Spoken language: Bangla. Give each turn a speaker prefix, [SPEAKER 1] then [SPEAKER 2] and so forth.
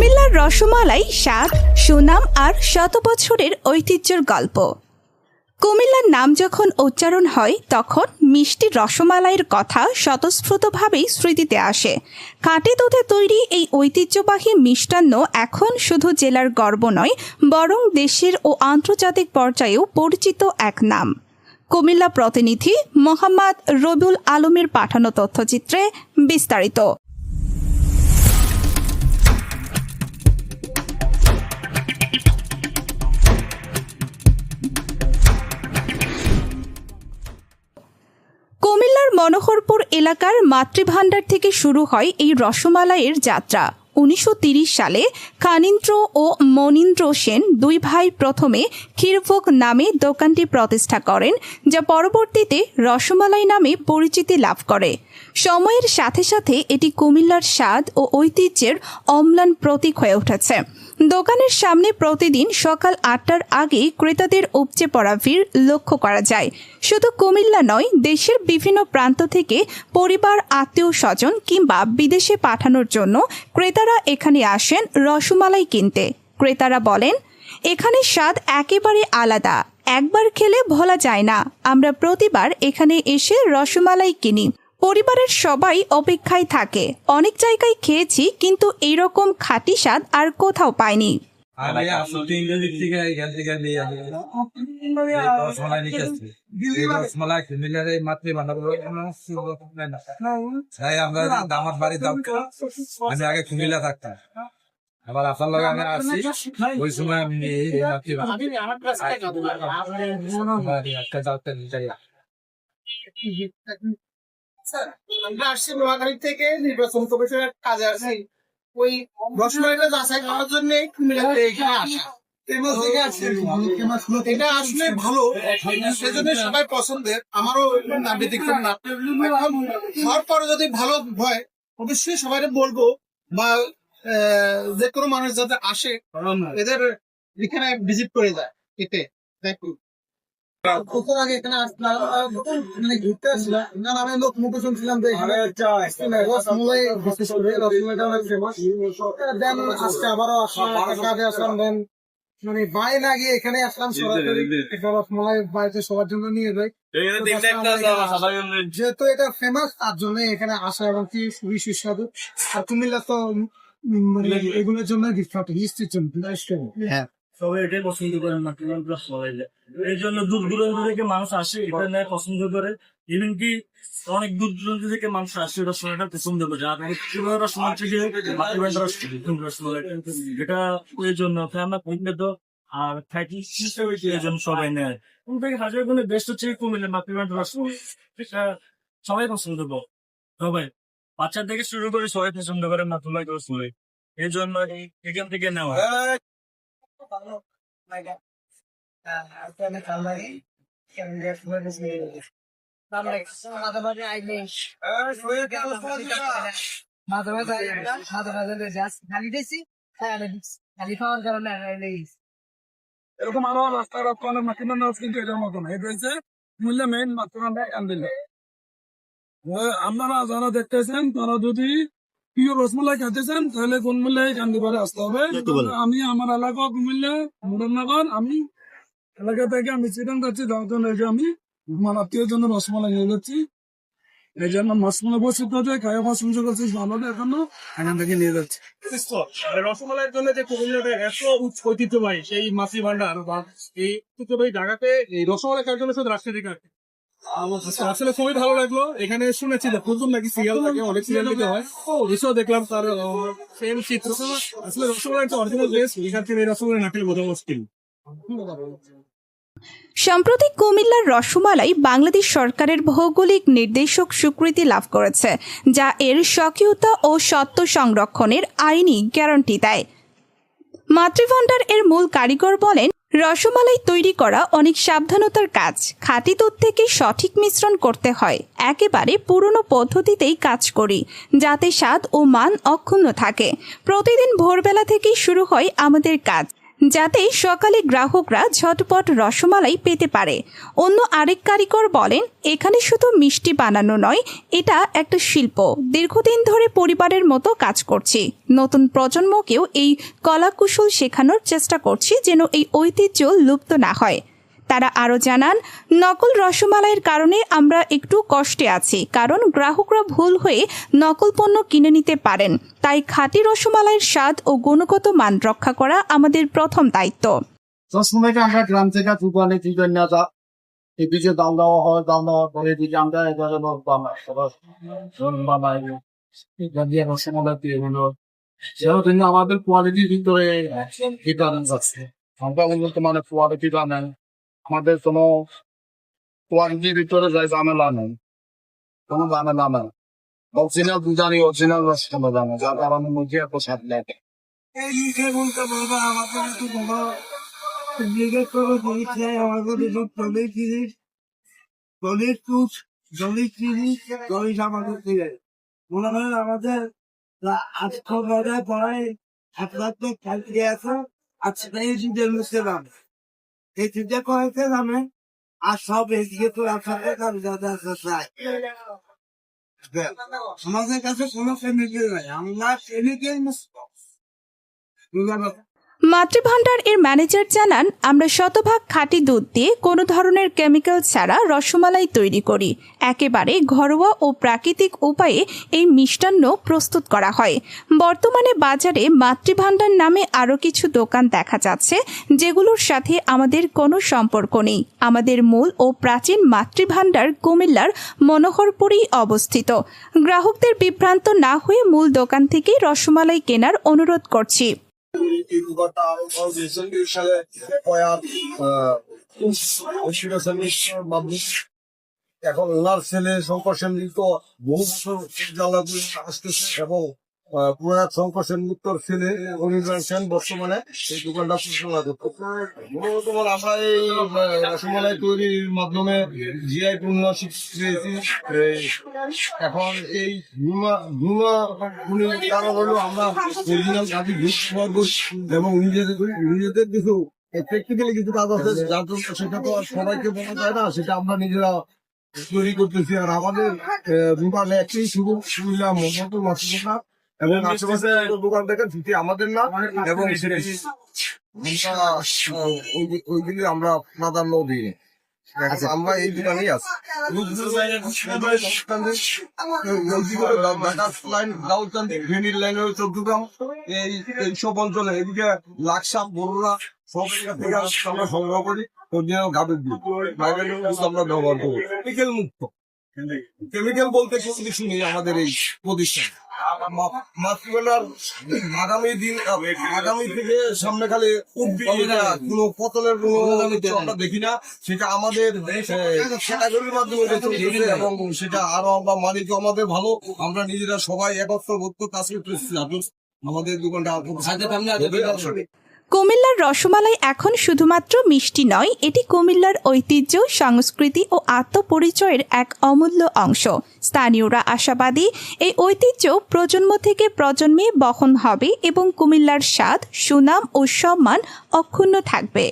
[SPEAKER 1] কুমিল্লার রসমালাই স্বাদ, সুনাম আর শত বছরের ঐতিহ্যের গল্প। কুমিল্লার নাম যখন উচ্চারণ হয় তখন মিষ্টি রসমালাইয়ের কথা স্বতঃস্ফূর্তভাবেই স্মৃতিতে আসে। খাঁটি দুধে তৈরি এই ঐতিহ্যবাহী মিষ্টান্ন এখন শুধু জেলার গর্ব নয়, বরং দেশের ও আন্তর্জাতিক পর্যায়েও পরিচিত এক নাম। কুমিল্লা প্রতিনিধি মোহাম্মদ রবিউল আলমের পাঠানো তথ্যচিত্রে বিস্তারিত। কুমিল্লার মনোহরপুর এলাকার মাতৃভাণ্ডার থেকে শুরু হয় এই রসমালাইয়ের যাত্রা। 1930 সালে খানীন্দ্র ও মনীন্দ্র সেন দুই ভাই প্রথমে ক্ষীরভোগ নামে দোকানটি প্রতিষ্ঠা করেন, যা পরবর্তীতে রসমালাই নামে পরিচিতি লাভ করে। সময়ের সাথে সাথে এটি কুমিল্লার স্বাদ ও ঐতিহ্যের অম্লান প্রতীক হয়ে উঠেছে। দোকানের সামনে প্রতিদিন সকাল 8টার আগে ক্রেতাদের উপচে পড়া ভিড় লক্ষ্য করা যায়। শুধু কুমিল্লা নয়, দেশের বিভিন্ন প্রান্ত থেকে পরিবার, আত্মীয় স্বজন কিংবা বিদেশে পাঠানোর জন্য ক্রেতারা এখানে আসেন রসমালাই কিনতে। ক্রেতারা বলেন, এখানে স্বাদ একেবারে আলাদা, একবার খেলে ভোলা যায় না। আমরা প্রতিবার এখানে এসে রসমালাই কিনি। পরিবারের সবাই অপেক্ষায় থাকে। অনেক জায়গায় খেয়েছি, কিন্তু এইরকম খাঁটি স্বাদ আর কোথাও পাইনি।
[SPEAKER 2] আমি আগে কুমিল্লা থাকতাম, আবার আপনার লগে আমি আসছি, ওই সময় আমি
[SPEAKER 3] আমরা আসছি নোয়াখালী থেকে নির্বাচন কমিশনের কাজে আসছি। ওই রসমালাইটা যাচাই করার জন্য কুমিল্লাতে এখানে আসা। এটা আসলে ভালো, সেজন্য সবাই পছন্দের। আমারও ব্যতিক্রম না। হওয়ার পরে যদি ভালো হয় অবশ্যই সবাই বলবো, বা যে কোনো মানুষ যাতে আসে এদের এখানে ভিজিট করে যায়। এতে দেখো প্রথম আগে এখানে আসলাম, মানে ঘুরতে আসলাম, কারণ আমি লোক মুখে শুনছিলাম যে এখানে রসমালাই বিশেষ করে রসমালাইটা অনেক ফেমাস। দেন আজকে আবারও আসলাম, কাজে আসলাম, দেন মানে বাইরে না গিয়ে এখানে আসলাম সরাসরি একটা রসমালাই বাড়িতে সবার জন্য নিয়ে যাই। যেহেতু এটা ফেমাস তার জন্য এখানে আসা, এবং কি খুবই সুস্বাদু। আর কুমিল্লা তো মানে এগুলোর জন্য বিখ্যাত, মিষ্টির জন্য। হ্যাঁ,
[SPEAKER 4] সবাই এটাই পছন্দ করেন রসমালাই। এই জন্য দূর দূরান্ত থেকে মানুষ আসে, এটা নেয় পছন্দ করে। ইভেন কি অনেক দূর দূরান্ত থেকে মানুষ আসে রসমালাইটা পছন্দ করে। আর রসমালাই থেকে রসমালাই, এটা ওই জন্য আমরা পরিণত আর থাকি, এই জন্য সবাই নেয়। হাজার গুণে বেস্ট হচ্ছে কুমিল্লা মাতৃভাণ্ডার রসমালাই, সবাই পছন্দ করে। সবাই বাচ্চা থেকে শুরু করে সবাই পছন্দ করে মাতৃভাণ্ডার রসমালাই, এই জন্য এখান থেকে নেওয়া।
[SPEAKER 2] এরকম আরো রাস্তার মাতৃভাণ্ডার কিন্তু এটার মতো না। এটা হচ্ছে কুমিল্লা মেইন মাতৃভাণ্ডার আনবিল্লা। আপনারা যারা দেখতেছেন তারা যদি প্রিয় রসমালাই খেতেছেন তাহলে কোন মূল্যে কান্দিপাড়ে আসতে হবে। আমি আমার এলাকা কুমিল্লা মুরাদনগর, আমি এলাকা থেকে আমি চিটাং যাচ্ছি, যার জন্য আমি আমার আত্মীয়ের জন্য রসমালাই নিয়ে যাচ্ছি। এই জন্য রসমালাই বসিত হচ্ছে, খাওয়া পছন্দ করছি ভালো, এখনো এখান থেকে নিয়ে যাচ্ছি।
[SPEAKER 3] রসমালাইয়ের জন্য যে কুমিল্লাটা এত ঐতিহ্যবাহী সেই মাতৃভাণ্ডার বা এই ঐতিহ্যবাহী জায়গাতে এই রসমালাই খাওয়ার জন্য শুধু রাজশাহী থেকে আসে। আসলে খুবই ভালো লাগলো। এখানে শুনেছি যে প্রচুর নাকি সিরিয়াল থাকে, অনেক সিরিয়াল দিতে হয়, এসেও দেখলাম তার সেম চিত্র। আসলে রসমালাই একটা অরিজিনাল বেস্ট, এখান থেকে রসমালাই না খেলে বোঝা মুশকিল।
[SPEAKER 1] সম্প্রতি কুমিল্লার রসমালাই বাংলাদেশ সরকারের ভৌগোলিক নির্দেশক স্বীকৃতি লাভ করেছে, যা এর স্বকীয়তা ও সত্য সংরক্ষণের আইনি গ্যারান্টি দেয়। মাতৃভাণ্ডার এর মূল কারিগর বলেন, রসমালাই তৈরি করা অনেক সাবধানতার কাজ। খাঁটি দুধ থেকে সঠিক মিশ্রণ করতে হয়। একেবারে পুরনো পদ্ধতিতেই কাজ করি, যাতে স্বাদ ও মান অক্ষুণ্ণ থাকে। প্রতিদিন ভোরবেলা থেকেই শুরু হয় আমাদের কাজ। যাতে সকালে গ্রাহকরা ঝটপট রসমালাই পেতে পারে। অন্য আরেক কারিগর বলেন, এখানে শুধু মিষ্টি বানানো নয়, এটা একটা শিল্প। দীর্ঘদিন ধরে পরিবারের মতো কাজ করছি। নতুন প্রজন্মকেও এই কলাকুশল শেখানোর চেষ্টা করছি যেন এই ঐতিহ্য লুপ্ত না হয়। তারা আরও জানান, নকল রসমালাইয়ের কারণে আমরা একটু কষ্টে আছি, কারণ গ্রাহকরা ভুল হয়ে নকল পণ্য কিনে নিতে পারেন। তাই খাঁটি রসমালাইয়ের স্বাদ ও গুণগত মান রক্ষা করা আমাদের প্রথম দায়িত্ব।
[SPEAKER 5] সবসময় আমরা গ্রাম থেকে দোকানে চিকেন নিয়ে যা এদিকে দাম দেওয়া হয়, দাম দেওয়ার পরে এদিকে আমরা এবারে বানাই দিয়ে রসমালাই দিয়ে হলো সেরকম আমাদের কোয়ালিটির ভিতরে ডিফারেন্স আছে। আমরা উন্নত মানের কোয়ালিটি বানাই, আমাদের কোনো কোয়ালিটির ভিতরে যাই ঝামেলা নেই, কোনো ঝামেলা নেই। অরিজিনাল দুজানি অরিজিনাল রসমালাই জানা, যার কারণে মুখে এত স্বাদ লাগে।
[SPEAKER 2] এই লিখে বলতে বলবো আমাদের একটু বলো, জিজ্ঞেস করবো বলি চাই আমাদের সব জলের জিনিস, জলের টুস, জলের জিনিস, জলের আমাদের দিয়ে মনে হয় আমাদের আজকে বাজার পরে আপনার তো কালকে আছে, আজকে এই জিনিসের মধ্যে দাম এই চিন্তা করেছে দামে আর সব এদিকে তো আপনাদের কাছে যাতে চাই আমাদের কাছে কোনো কেমিক্যাল নাই, আমরা কেমিক্যাল
[SPEAKER 1] মাতৃভান্ডার এর ম্যানেজার জানান, আমরা শতভাগ খাঁটি দুধ দিয়ে কোনো ধরনের কেমিক্যাল ছাড়া রসমালাই তৈরি করি। একেবারে ঘরোয়া ও প্রাকৃতিক উপায়ে এই মিষ্টান্ন প্রস্তুত করা হয়। বর্তমানে বাজারে মাতৃভান্ডার নামে আরও কিছু দোকান দেখা যাচ্ছে, যেগুলোর সাথে আমাদের কোনো সম্পর্ক নেই। আমাদের মূল ও প্রাচীন মাতৃভান্ডার কুমিল্লার মনোহরপুরেই অবস্থিত। গ্রাহকদের বিভ্রান্ত না হয়ে মূল দোকান থেকেই রসমালাই কেনার অনুরোধ করছি।
[SPEAKER 5] এখন ওনার ছেলে শঙ্কর সেনগুপ্ত বহু বছর আসতেছে এবং পুরাত শঙ্কর সেনগুপ্তর ছেলে অনির্বাণ সেন বর্তমানে এই দোকানটা পরিচালনা করতে। বর্তমানে আমরা এই রসমালাই তৈরির মাধ্যমে জিআই পূর্ণ স্বীকৃতি পেয়েছি। এখন এই কারণ হলো আমরা অরিজিনাল গাড়ি ব্যবহার করি এবং নিজেদের কিছু প্র্যাকটিক্যালি কিছু কাজ আছে, যার জন্য সেটা তো আর সবাইকে বলা যায় না, সেটা আমরা নিজেরা তৈরি করতেছি। আর আমাদের দোকানে একটি শুধু সুবিধা মোহাম্মদপুর মাতৃভান্ডার এবং আশেপাশে দোকান দেখেন সেটি আমাদের না, এবং ওইগুলি আমরা প্রাধান্য দিই। আমরা এই দোকানেই আছি। এইসব অঞ্চলে এদিকে লাকসাম বড়রা সব জায়গা থেকে আমরা সংগ্রহ করি, গাভীর দুধ আমরা ব্যবহার করি কেমিক্যাল মুক্ত। কেমিক্যাল বলতে কিছু নেই আমাদের এই প্রতিষ্ঠান। মাতৃভান্ডার আগামী থেকে সামনে খালি কোনো পতনের কোনো আমরা দেখি না, সেটা আমাদের ক্যাটাগরির মাধ্যমে চলতেছে এবং সেটা আরো আমরা মালিক আমাদের ভালো, আমরা নিজেরা সবাই একত্রবদ্ধ কাজ করতেছি। আমাদের দোকানটা
[SPEAKER 1] কুমিল্লার রসমালাই এখন শুধুমাত্র মিষ্টি নয়, এটি কুমিল্লার ঐতিহ্য, সংস্কৃতি ও আত্মপরিচয়ের এক অমূল্য অংশ। স্থানীয়রা আশাবাদী, এই ঐতিহ্য প্রজন্ম থেকে প্রজন্মে বহন হবে এবং কুমিল্লার স্বাদ, সুনাম ও সম্মান অক্ষুণ্ণ থাকবে।